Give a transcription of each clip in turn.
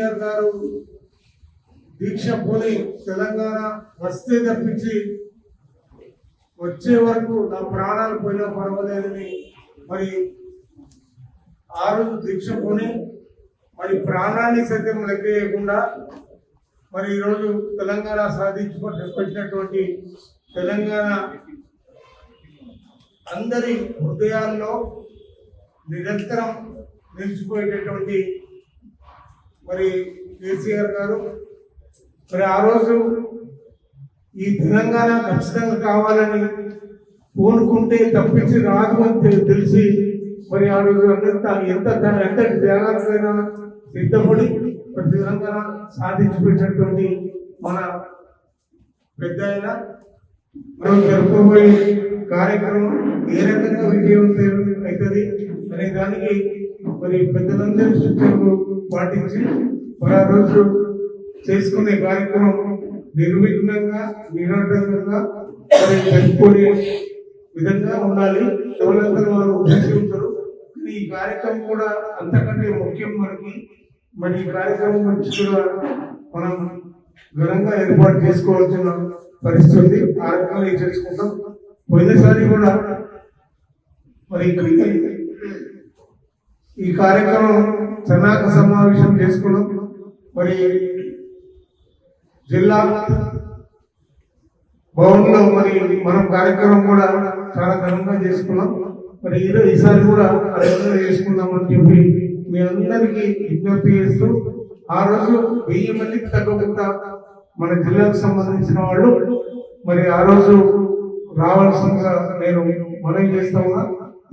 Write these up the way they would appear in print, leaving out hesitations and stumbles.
కేసీఆర్ గారు దీక్ష పోని తెలంగాణ వస్తే తప్పించి వచ్చే వరకు నా ప్రాణాలు పోయినా పర్వాలేదని మరి ఆ రోజు దీక్ష పోని మరి ప్రాణాన్ని సైతం లెక్కకుండా మరి ఈరోజు తెలంగాణ సాధించుకొచ్చినటువంటి తెలంగాణ అందరి హృదయాల్లో నిరంతరం నిలిచిపోయేటటువంటి మరి కేసీఆర్ గారు మరి ఆ రోజు ఈ తెలంగాణ ఖచ్చితంగా కావాలని కోరుకుంటే తప్పించి రాదు అని తెలిసి మరి ఆ రోజు ఎంత త్యాగాలైనా సిద్ధపడి తెలంగాణ సాధించిపెట్టినటువంటి మన పెద్ద ఆయన మనం జరుపుకోబోయే కార్యక్రమం ఏ రకంగా విజయవంతం అవుతుంది అనే దానికి మరి పెద్దలందరి సూచనలు పాటించి మరి ఆ రోజు చేసుకునే కార్యక్రమం నిర్విఘ్నంగా నిరాటంకంగా జరుపుకునే విధంగా ఉండాలి. ఎవరందరూ వాళ్ళు ఉద్దేశించి ఉంటారు. ఈ కార్యక్రమం కూడా అంతకంటే ముఖ్యం మనకి. మరి ఈ కార్యక్రమం గురించి కూడా మనం ఘనంగా ఏర్పాటు చేసుకోవాల్సిన పరిస్థితి ఆ రకంగా చేసుకుంటాం. పోయినసారి కూడా మరి ఈ కార్యక్రమం సన్నాహక సమావేశం చేసుకున్నాం. మరి జిల్లా భవన్లో మరి మనం కార్యక్రమం కూడా చాలా ఘనంగా చేసుకున్నాం. మరి ఈసారి కూడా అదే చేసుకుందామని చెప్పి మీ అందరికీ విజ్ఞప్తి చేస్తూ ఆ రోజు 1000 మందికి తగ్గకుండా మన జిల్లాకు సంబంధించిన వాళ్ళు మరి ఆ రోజు రావాల్సిందిగా నేను మనవి చేస్తా ఉన్నా.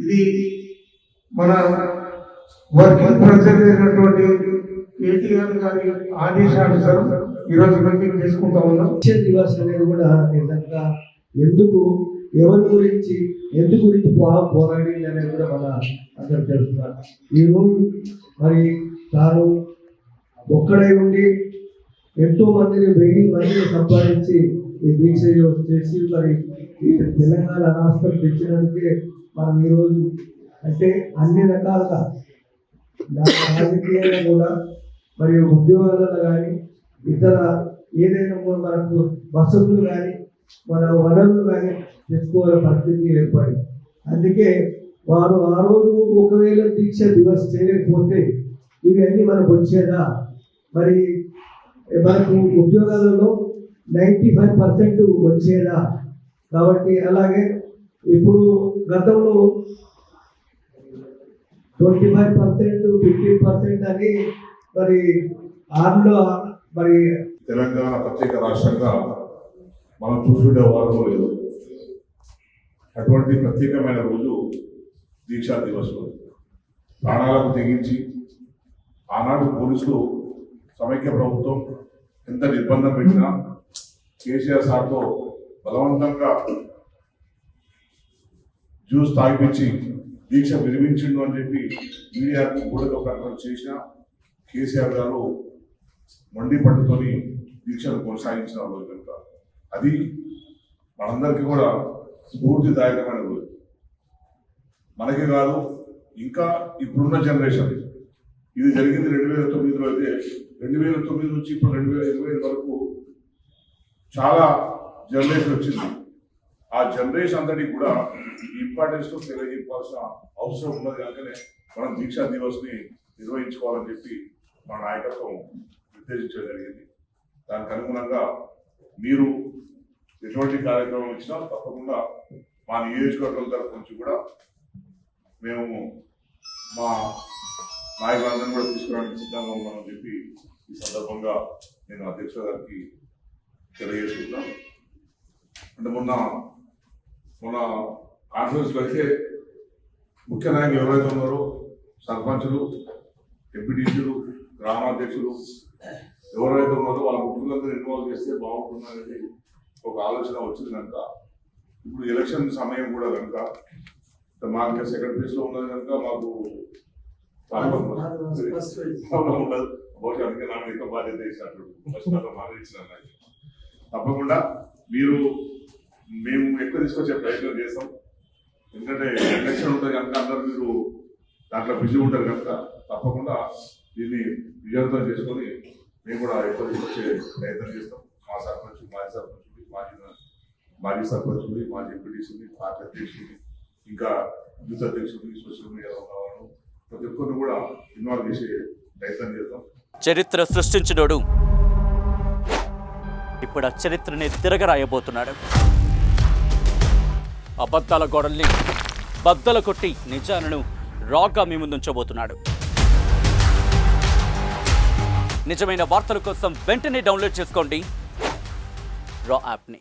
ఇది మన వర్కింగ్ ప్రెసిడెంట్ అయినటువంటి కేటీఆర్ గారి ఆదేశానుసారం ఈరోజు మీటింగ్ చేసుకుంటా ఉన్నాం. దివస్ అనేది కూడా నిజంగా ఎందుకు ఎవరి గురించి పోరాడి అనేది కూడా మన అందరూ తెలుస్తున్నారు. ఈరోజు మరి తాను ఒక్కడై ఉండి ఎంతో మందిని 1000 మందిని సంపాదించి ఈ దీక్ష చేసి మరి ఈ తెలంగాణ రాష్ట్రం తెచ్చినందుకే మనం ఈరోజు అంటే అన్ని రకాలుగా రాజకీయంగా కూడా మరియు ఉద్యోగాలలో కానీ ఇతర ఏదైనా కూడా మనకు వసతులు కానీ మన వనరులు కానీ తెచ్చుకోవాల పరిస్థితి ఏర్పడింది. అందుకే వారు ఆ రోజు ఒకవేళ దీక్ష దివస్ చేయలేకపోతే ఇవన్నీ మనకు వచ్చేదా? మరి మనకు ఉద్యోగాలలో 95% వచ్చేదా? కాబట్టి అలాగే ఇప్పుడు గతంలో 25%, 15% అని మరి ఆరులో మరి తెలంగాణ ప్రత్యేక రాష్ట్రంగా మనం చూసుకునే వారం లేదు. అటువంటి ప్రత్యేకమైన రోజు దీక్షా దివస్. ప్రాణాలకు తెగించి ఆనాడు పోలీసులు సమైక్య ప్రభుత్వం ఎంత నిర్బంధం పెట్టినా కేసీఆర్ సార్తో బలవంతంగా జ్యూస్ తాగిపించి దీక్ష విరమించిండు అని చెప్పి మీడియాకు కూడా ప్రకటన చేసిన కేసీఆర్ గారు మండి పట్టుకొని దీక్షను కొనసాగించిన రోజు కనుక అది మనందరికీ కూడా స్ఫూర్తిదాయకమైన రోజు. మనకే కాదు, ఇంకా ఇప్పుడున్న జనరేషన్, ఇది జరిగింది 2009లో అయితే 2009 నుంచి ఇప్పుడు 2020 వరకు చాలా జనరేషన్ వచ్చింది. ఆ జనరేషన్ అందరికీ కూడా ఇంపార్టెన్స్ తో తెలియజెప్పాల్సిన అవసరం ఉన్నది. కనుకనే మనం దీక్షా దివస్ ని నిర్వహించుకోవాలని చెప్పి మన నాయకత్వం నిర్దేశించడం జరిగింది. దానికి అనుగుణంగా మీరు ఎటువంటి కార్యక్రమం ఇచ్చినా తప్పకుండా మా నియోజకవర్గం తరఫు నుంచి కూడా మేము మా నాయకులందరినీ కూడా తీసుకురావడానికి సిద్ధంగా ఉన్నామని చెప్పి ఈ సందర్భంగా నేను అధ్యక్షుల గారికి తెలియజేసుకుంటాను. అంటే మొన్న కాన్ఫరెన్స్లో అయితే ముఖ్య నాయకులు ఎవరైతే ఉన్నారో సర్పంచులు, ఎంపీటీసీలు, గ్రామాధ్యక్షులు ఎవరైతే ఉన్నారో వాళ్ళ ముఖ్యులందరూ ఇన్వాల్వ్ చేస్తే బాగుంటుందనేది ఒక ఆలోచన వచ్చింది. కనుక ఇప్పుడు ఎలక్షన్ సమయం కూడా కనుక మాకు ఇంకా సెకండ్ ఫేజ్ లో ఉన్నది కనుక మాకు ఉండదు. బహుశా అందుకే నాకు ఎక్కువ బాధ్యత ఇచ్చినట్టు ఇచ్చిన తప్పకుండా మేము ఎక్కువ తీసుకొచ్చే ప్రయత్నం చేస్తాం. ఎందుకంటే ఎలక్షన్ ఉంటుంది కనుక అందరూ మీరు దాంట్లో బిజీ ఉంటారు కనుక తప్పకుండా దీన్ని విజయవంతం చేసుకొని మేము కూడా ఎక్కువ తీసుకొచ్చే ప్రయత్నం చేస్తాం. మా సర్పంచ్, మాజీ సర్పంచ్, మాజీ సర్పంచ్, మాజీ ఎంపీటీసీ, పార్టీ అధ్యక్షుడిని, ఇంకా యూత్ అధ్యక్షుడిని, సోషల్ మీడియాలో ఉన్నవాళ్ళు ప్రతి ఒక్కరిని కూడా ఇన్వాల్వ్ చేసే ప్రయత్నం చేద్దాం. చరిత్ర సృష్టించినోడు ఇప్పుడు ఆ చరిత్రని తిరగరాయబోతున్నాడు. అబద్ధాల గోడల్ని బద్దలు కొట్టి నిజాలను రాగా మీ ముందుంచబోతున్నాడు. నిజమైన వార్తల కోసం వెంటనే డౌన్లోడ్ చేసుకోండి రా యాప్ని.